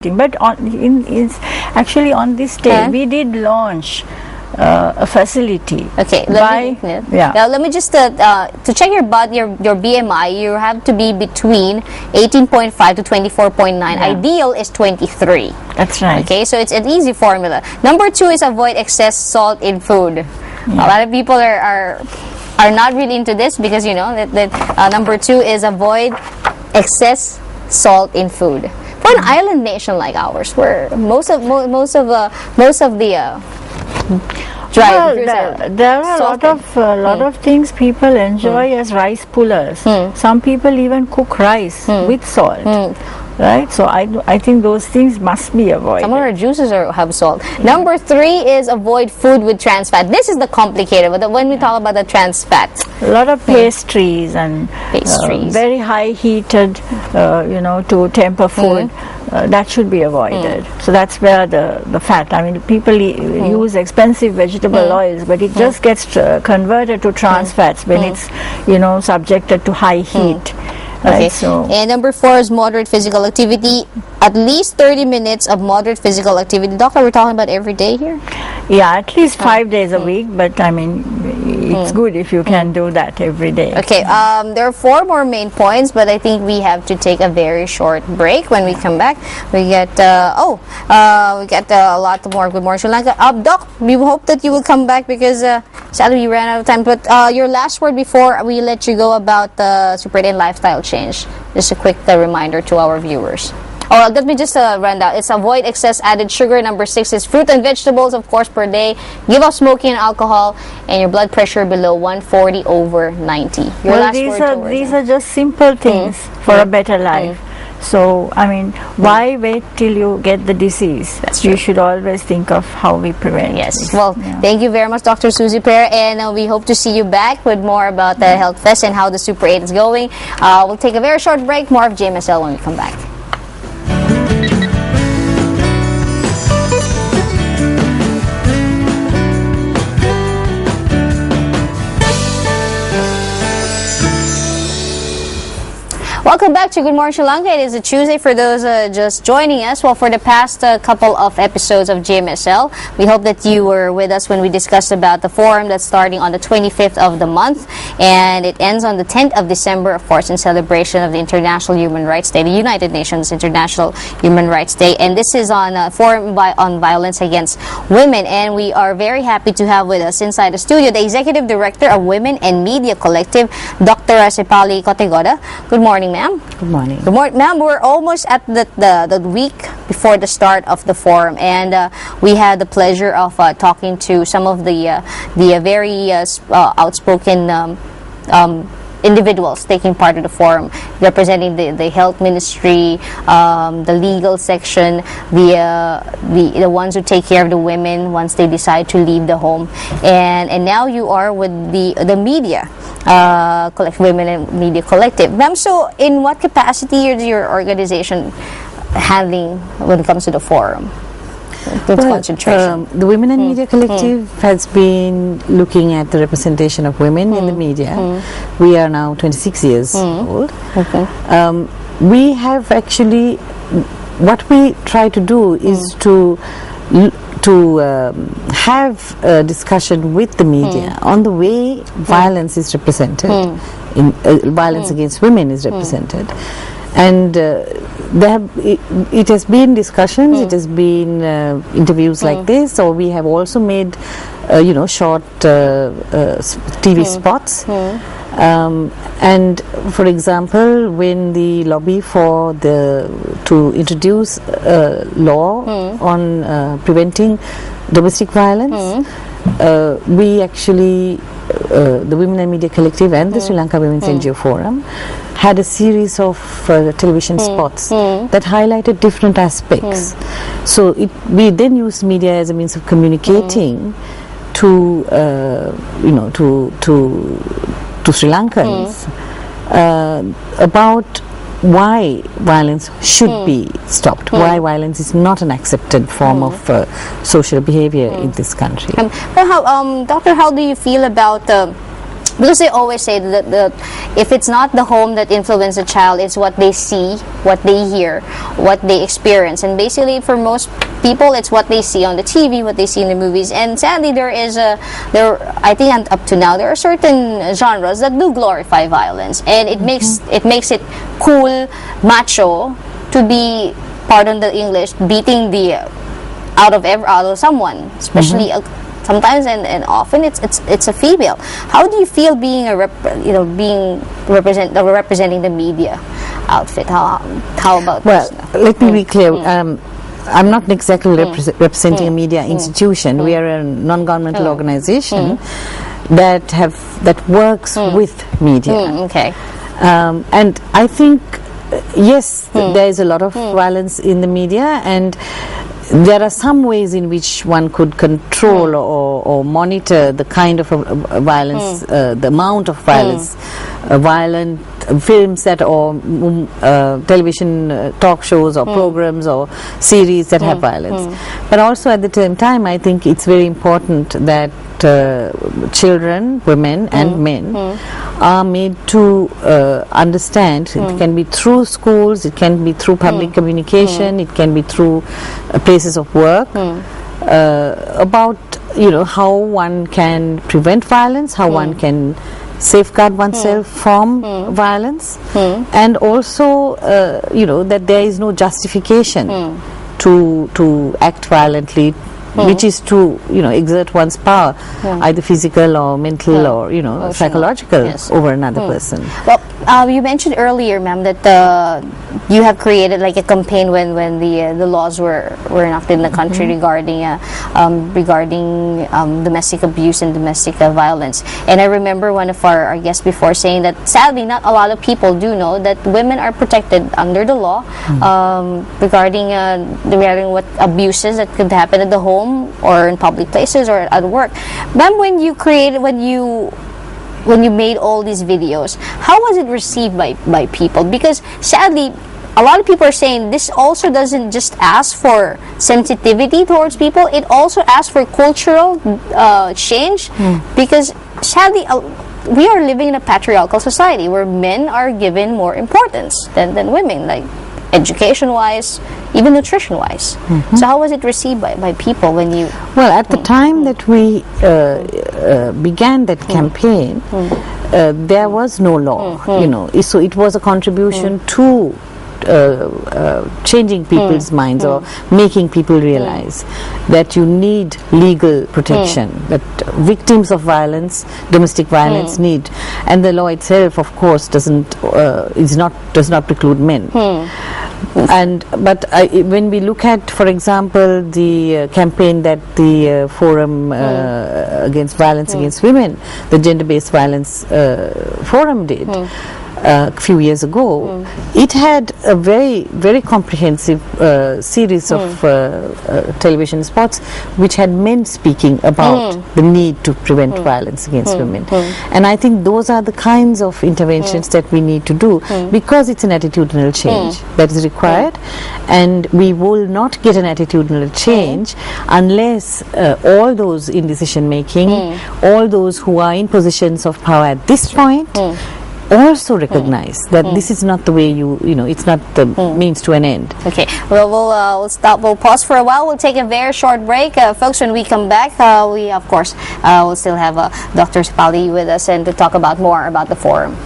thing. But actually on this day, we did launch a facility. Okay, Now let me just to check your BMI, you have to be between 18.5 to 24.9. Ideal is 23. That's right. Okay, so it's an easy formula. Number 2 is avoid excess salt in food. A lot of people are not really into this because, you know, that number 2 is avoid excess salt in food. For an island nation like ours, where most of the there are a lot of things people enjoy as rice pullers. Some people even cook rice with salt. Right, so I think those things must be avoided. Some of our juices have salt. Number 3 is avoid food with trans fat. This is the complicated, but when we talk about the trans fat, a lot of pastries and very high heated, to temper food. That should be avoided. So that's where the fat. I mean, people use expensive vegetable oils, but it just gets converted to trans fats when it's subjected to high heat. Okay. Right, so. And number 4 is moderate physical activity. At least 30 minutes of moderate physical activity. Doctor, we're talking about every day here? Yeah, at least 5 days a week, but I mean, it's good if you can do that every day. Okay, there are 4 more main points, but I think we have to take a very short break. When we come back, we get, we get a lot more Good Morning Sri Lanka. Doc, we hope that you will come back because sadly we ran out of time. But your last word before we let you go about the Super 8 lifestyle change. Just a quick reminder to our viewers. Oh, let me just run down. It's avoid excess added sugar. Number 6 is fruit and vegetables, of course, per day. Give up smoking and alcohol, and your blood pressure below 140/90. These are just simple things for a better life. So, I mean, why wait till you get the disease? You should always think of how we prevent. Yes. Well, thank you very much, Dr. Susie Pereira, and we hope to see you back with more about the Health Fest and how the Super 8 is going. We'll take a very short break. More of GMSL when we come back. Welcome back to Good Morning Sri Lanka. It is a Tuesday for those just joining us. Well, for the past couple of episodes of GMSL, we hope that you were with us when we discussed about the forum that's starting on the 25th of the month, and it ends on the 10th of December, of course, in celebration of the International Human Rights Day, the United Nations International Human Rights Day, and this is on Forum on Violence Against Women, and we are very happy to have with us inside the studio the Executive Director of Women and Media Collective, Dr. Sipali Kotegoda. Good morning, ma'am. Good morning. Good morning, ma'am. We're almost at the week before the start of the forum, and we had the pleasure of talking to some of the very outspoken individuals taking part of the forum, representing the health ministry, the legal section, the ones who take care of the women once they decide to leave the home, and now you are with the media. Women and Media Collective. Ma'am, so in what capacity is your organization handling when it comes to the forum? Concentration. The Women and Media Collective has been looking at the representation of women in the media. We are now 26 years old. Okay. We have actually, what we try to do is to have a discussion with the media on the way violence is represented, violence against women is represented, and it has been discussions, it has been interviews like this, so we have also made short TV spots. And for example, when the lobby to introduce a law on preventing domestic violence, we actually, the Women and Media Collective and the Sri Lanka Women's NGO Forum had a series of television spots that highlighted different aspects. So we then used media as a means of communicating to Sri Lankans about why violence should be stopped, why violence is not an accepted form of social behavior in this country. Doctor, how do you feel about Because they always say that if it's not the home that influences a child, it's what they see, what they hear, what they experience. And basically, for most people, it's what they see on the TV, what they see in the movies. And sadly, I think up to now, there are certain genres that do glorify violence. And it makes it cool, macho, to be, pardon the English, beating the out of someone, especially sometimes and often it's a female. How do you feel being representing the media outfit? How about well? this? Let me be clear. I'm not exactly representing a media institution. We are a non-governmental organization that works with media. Okay. And I think yes, there is a lot of violence in the media, and there are some ways in which one could control or monitor the kind of violence, the amount of violence, violent films that or television talk shows or programs or series that have violence. But also at the same time, I think it's very important that children, women and men are made to understand. It can be through schools, it can be through public communication, it can be through places of work, about how one can prevent violence, how one can safeguard oneself from violence, and also that there is no justification to act violently, which is to exert one's power, either physical or mental or psychological, over another person. Well, you mentioned earlier, ma'am, that you have created like a campaign when the laws were enacted in the country regarding domestic abuse and domestic violence. And I remember one of our guests before saying that sadly not a lot of people do know that women are protected under the law regarding what abuses that could happen at the home or in public places or at work. Ma'am, when you made all these videos, how was it received by people? Because sadly, a lot of people are saying this also doesn't just ask for sensitivity towards people, it also asks for cultural change, because sadly we are living in a patriarchal society where men are given more importance than women, like education-wise, even nutrition-wise. So how was it received by people when you... Well, at the time that we began that campaign, there was no law, so it was a contribution to changing people's minds or making people realize that you need legal protection, that victims of violence, domestic violence need, and the law itself, of course, does not preclude men. But when we look at, for example, the campaign that the Forum Against Violence Against Women, the Gender-Based Violence Forum did a few years ago, it had a very, very comprehensive series of television spots which had men speaking about the need to prevent violence against women. And I think those are the kinds of interventions that we need to do, because it's an attitudinal change that is required, and we will not get an attitudinal change unless all those in decision making, all those who are in positions of power at this point, also recognize that this is not the way it's not the means to an end. Okay, well, we'll stop. We'll pause for a while. We'll take a very short break. Folks, when we come back, we, of course, will still have Dr. Sapali with us and to talk about more about the forum.